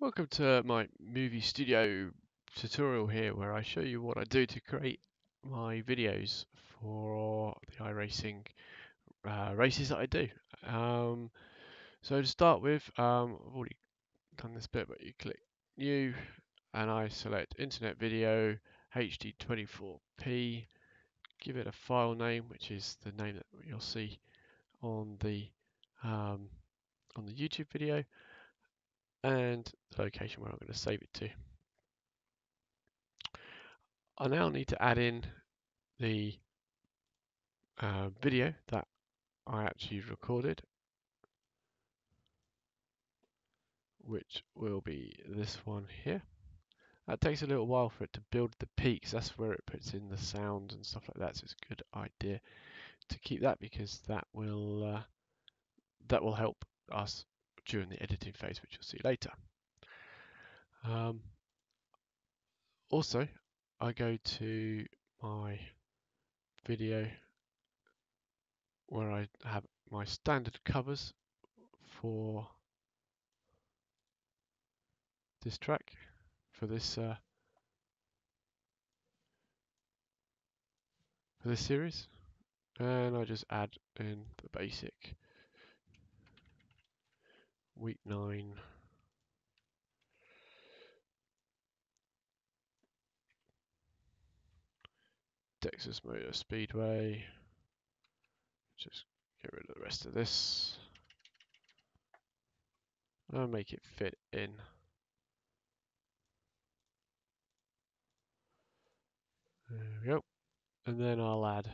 Welcome to my movie studio tutorial here where I show you what I do to create my videos for the iRacing races that I do. Um, so to start with, I've already done this bit, but you click New and I select Internet Video HD 24p, give it a file name which is the name that you'll see on the um, YouTube video, and the location where I'm going to save it to. I now need to add in the video that I actually recorded, which will be this one here. That takes a little while for it to build the peaks. That's where it puts in the sound and stuff like that. So it's a good idea to keep that because that will help us during the editing phase, which you'll see later. Also, I go to my video where I have my standard covers for this track, for this series, and I just add in the basic week 9 Texas Motor Speedway. Just get rid of the rest of this and make it fit in. There we go. And then I'll add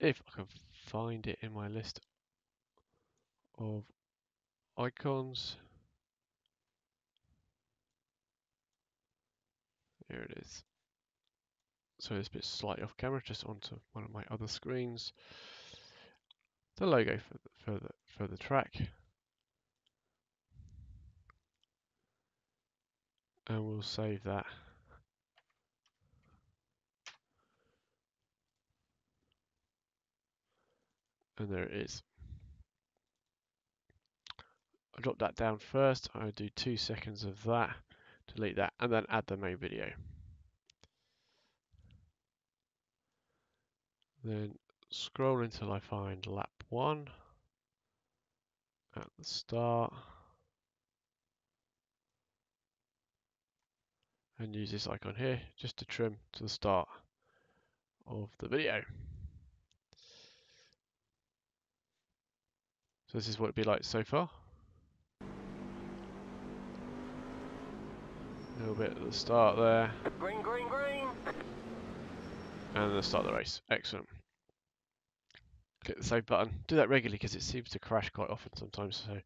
if I can find it in my list of icons. Here it is. So this bit's slightly off camera, just onto one of my other screens. The logo for the track, and we'll save that. And there it is. I drop that down first. I do 2 seconds of that, delete that, and then add the main video. Then scroll until I find lap 1 at the start, and use this icon here just to trim to the start of the video. So this is what it'd be like so far. A little bit at the start there. Green, green, green. And the start of the race. Excellent. Click the save button. Do that regularly because it seems to crash quite often sometimes. So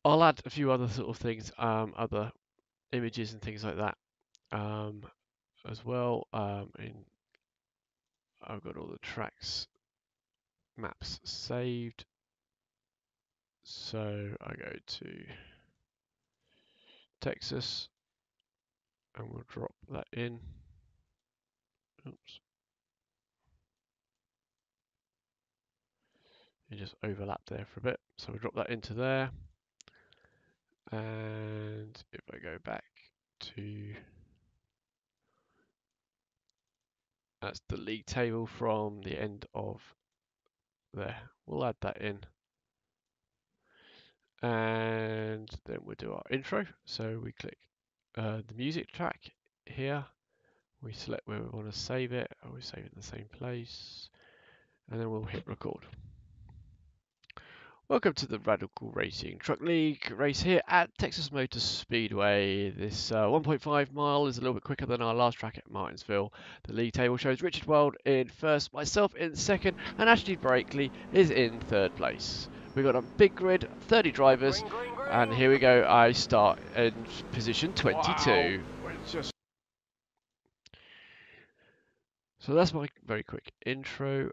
I'll add a few other sort of things, other images and things like that as well. I've got all the tracks maps saved. So I go to Texas and we'll drop that in. Oops. You just overlap there for a bit. So we drop that into there. And if I go back to, that's the league table from the end of there. We'll add that in. And then we'll do our intro. So we click the music track here. We select where we want to save it. I always save it in the same place. And then we'll hit record. Welcome to the Radical Racing Truck League race here at Texas Motor Speedway. This 1.5 mile is a little bit quicker than our last track at Martinsville. The league table shows Richard Weld in first, myself in second, and Ashley Brakely is in third place. We've got a big grid, 30 drivers, Green, green, green. and here we go. I start in position 22. Wow. So that's my very quick intro.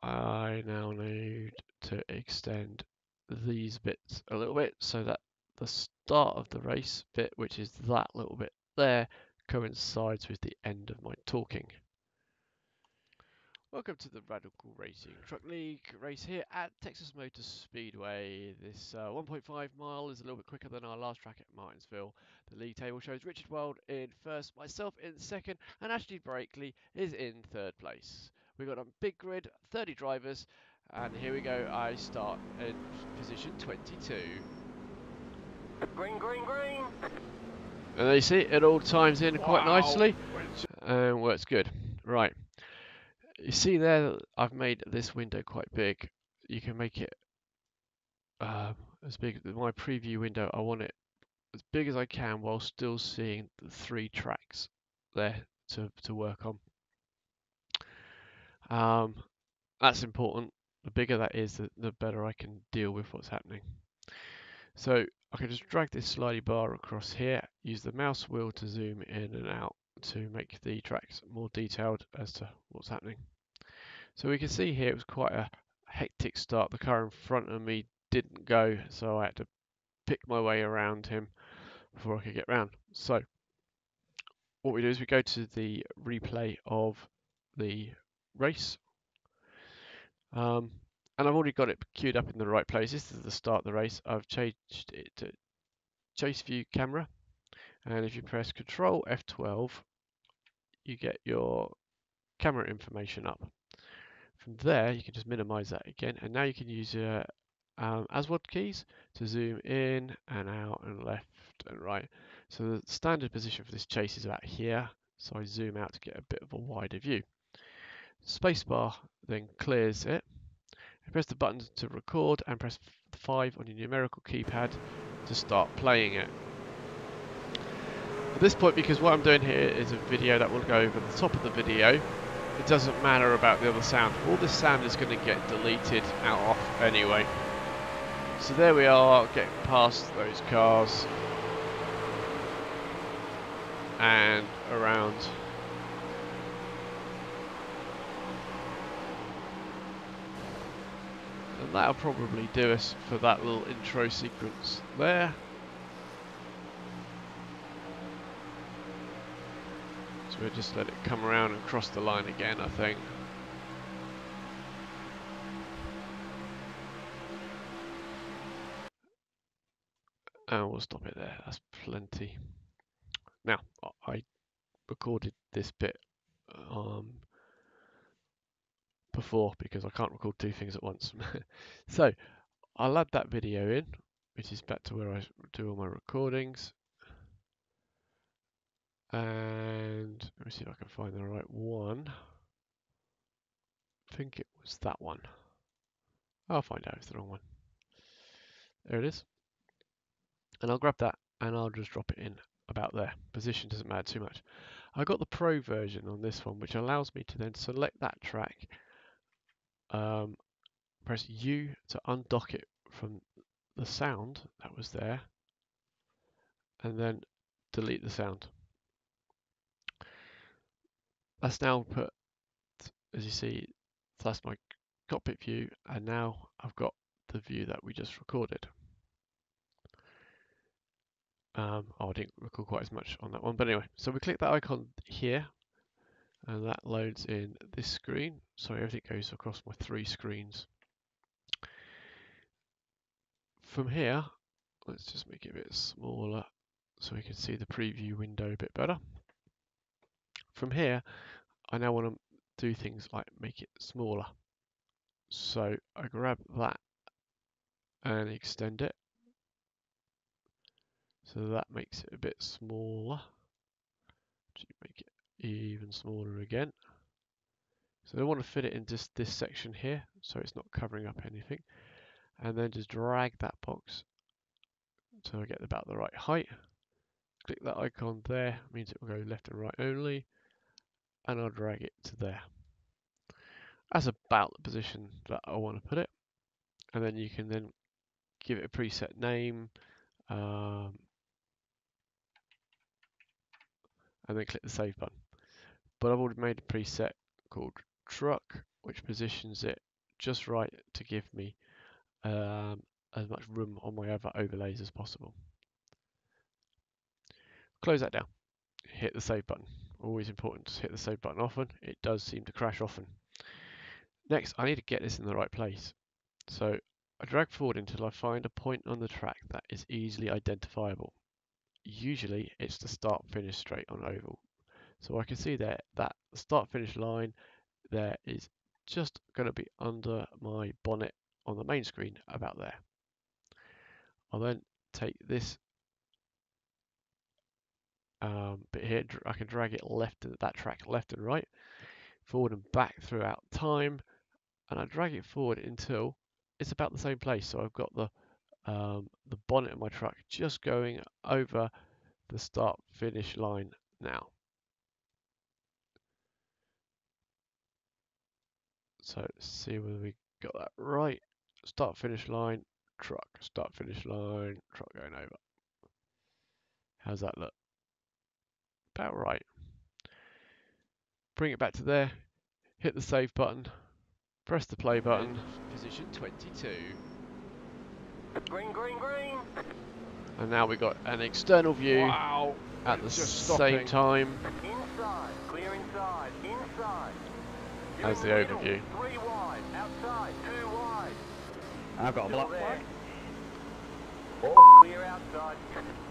I now need to extend these bits a little bit so that the start of the race bit, which is that little bit there, coincides with the end of my talking. Welcome to the Radical Racing Truck League race here at Texas Motor Speedway. This 1.5 mile is a little bit quicker than our last track at Martinsville. The league table shows Richard Weld in first, myself in second, and Ashley Brakely is in third place. We've got a big grid, 30 drivers, and here we go. I start in position 22. Green, green, green. And they see it all times in quite nicely and works good. Right. You see there, I've made this window quite big. You can make it as big as my preview window. I want it as big as I can while still seeing the 3 tracks there to work on. That's important. The bigger that is, the better I can deal with what's happening. So I can just drag this slidey bar across here, use the mouse wheel to zoom in and out to make the tracks more detailed as to what's happening. So we can see here it was quite a hectic start. The car in front of me didn't go, so I had to pick my way around him before I could get round. So what we do is we go to the replay of the race. And I've already got it queued up in the right place. This is the start of the race. I've changed it to chase view camera. And if you press Control F12, you get your camera information up. From there, you can just minimize that again. And now you can use your ASWOD keys to zoom in and out and left and right. So the standard position for this chase is about here. So I zoom out to get a bit of a wider view. Spacebar then clears it. Press the button to record and press 5 on your numerical keypad to start playing it. At this point, because what I'm doing here is a video that will go over the top of the video, it doesn't matter about the other sound. All this sound is going to get deleted out off anyway. So there we are, getting past those cars and around. And that'll probably do us for that little intro sequence there. So we'll just let it come around and cross the line again, I think. And we'll stop it there, that's plenty. Now, I recorded this bit before because I can't record 2 things at once. So I'll add that video in, which is back to where I do all my recordings. And let me see if I can find the right one. I think it was that one. I'll find out if it's the wrong one. There it is. And I'll grab that and I'll just drop it in about there. Position doesn't matter too much. I got the Pro version on this one, which allows me to then select that track, press U to undock it from the sound that was there, and then delete the sound. That's now put, as you see, that's my cockpit view, and now I've got the view that we just recorded. Oh, I didn't record quite as much on that one, but anyway, so we click that icon here, and that loads in this screen. So everything goes across my 3 screens. From here, let's just make it a bit smaller so we can see the preview window a bit better. From here, I now want to do things like make it smaller. So I grab that and extend it. So that makes it a bit smaller. To make it even smaller again. So I want to fit it in just this section here, so it's not covering up anything. And then just drag that box so I get about the right height. Click that icon there, means it will go left and right only. And I'll drag it to there. That's about the position that I want to put it. And then you can then give it a preset name. And then click the save button. But I've already made a preset called truck, which positions it just right to give me as much room on my other overlays as possible. Close that down. Hit the save button. Always important to hit the save button often. It does seem to crash often. Next, I need to get this in the right place. So I drag forward until I find a point on the track that is easily identifiable. Usually it's the start-finish straight on oval. So I can see there that the start-finish line there is just going to be under my bonnet on the main screen, about there. I'll then take this bit here, I can drag it left, that track left and right, forward and back throughout time, and I drag it forward until it's about the same place. So I've got the bonnet of my truck just going over the start finish line now. So let's see whether we got that right. Start finish line, truck, start finish line, truck going over. How's that look? About right. Bring it back to there, hit the save button, press the play button, position 22. Green, green, green. And now we got an external view at the same time Inside, clear inside, inside. as the overview. 3 wide, outside, 2 wide. I've got a black Still flag. there. Clear outside.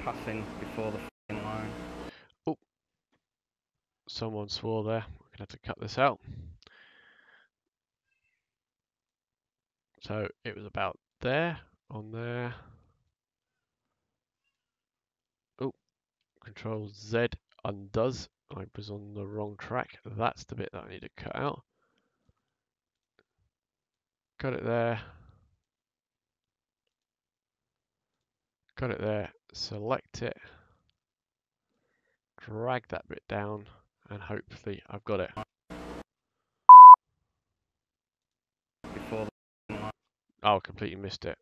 Passing before the f***ing line. Oh, someone swore there. We're going to have to cut this out. So it was about there, on there. Oh, Control Z undoes. I was on the wrong track. That's the bit that I need to cut out. Got it there. Got it there. Select it. Drag that bit down, and hopefully I've got it. Before the f***ing line. Oh, completely missed it.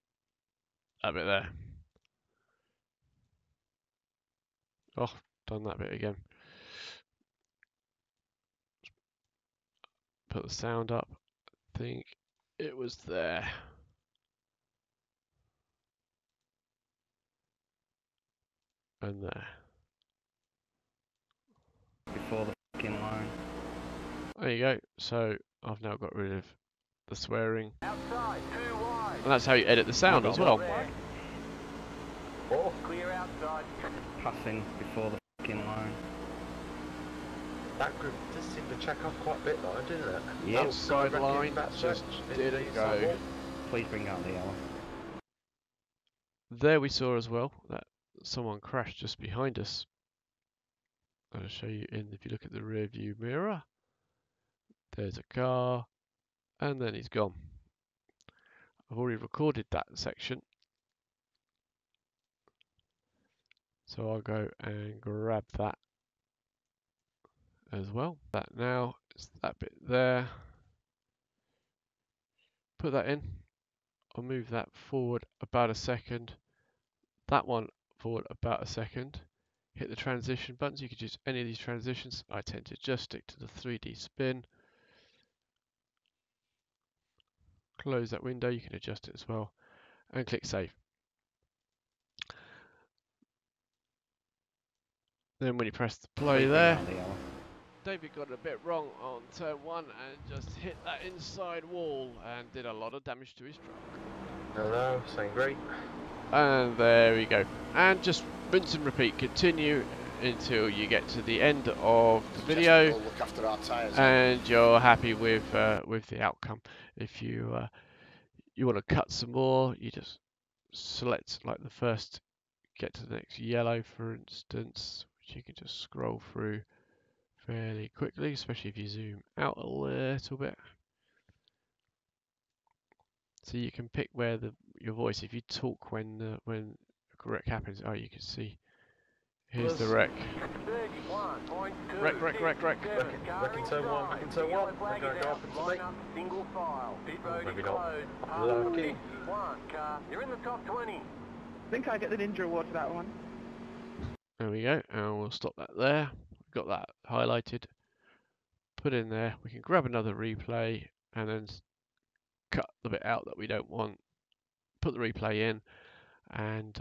That bit there. Oh, done that bit again. Put the sound up. I think it was there. And there. Before the f***ing line. There you go. So I've now got rid of the swearing. Outside, 2 wide. And that's how you edit the sound as well. Clear outside. Passing before the f***ing line. That group does seem to check off quite a bit though, didn't it? Yep. Outside line that's just didn't go. Please bring out the yellow. There we saw as well that someone crashed just behind us. I'll show you if you look at the rear view mirror. There's a car, and then he's gone. I've already recorded that section. So I'll go and grab that as well. That now is that bit there. Put that in. I'll move that forward about a second. That one forward about a second. Hit the transition buttons. You could use any of these transitions. I tend to just stick to the 3D spin. Close that window. You can adjust it as well. And click save. Then when you press the play Please there, bring out the yellow. David got a bit wrong on turn 1 and just hit that inside wall and did a lot of damage to his truck. Hello, saying great. And there we go. And just rinse and repeat. Continue until you get to the end of the video Look after our tyres. and you're happy with the outcome. If you you want to cut some more, you just select like the first, get to the next yellow for instance, which you can just scroll through fairly quickly, especially if you zoom out a little bit. So you can pick where your voice, if you talk when a wreck happens, oh, you can see. Here's the wreck. 31.2. Wreck. Reckon turn one, reckon turn one. I'm going to go up into me. Single file. Pit road Maybe is not. closed. Lucky. 51 car. You're in the top 20. I think I get the Ninja Award for that one. There we go, and we'll stop that there. Got that highlighted. Put in there. We can grab another replay and then cut the bit out that we don't want. Put the replay in, and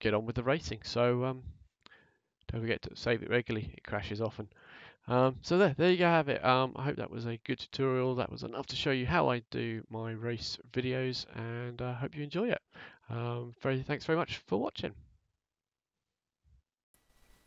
get on with the racing. So don't forget to save it regularly. It crashes often. So there you go, have it. I hope that was a good tutorial. That was enough to show you how I do my race videos, and I hope you enjoy it. Thanks very much for watching.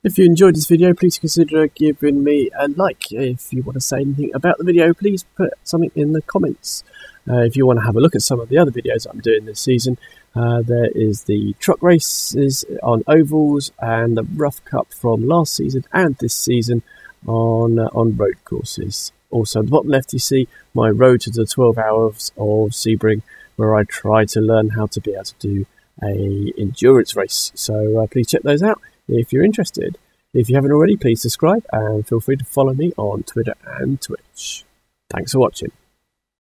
If you enjoyed this video, please consider giving me a like. If you want to say anything about the video, please put something in the comments. If you want to have a look at some of the other videos I'm doing this season, there is the truck races on ovals and the rough cup from last season and this season on road courses. Also, at the bottom left you see my road to the 12 hours of Sebring, where I try to learn how to be able to do a endurance race. So please check those out if you're interested. If you haven't already, please subscribe and feel free to follow me on Twitter and Twitch. Thanks for watching.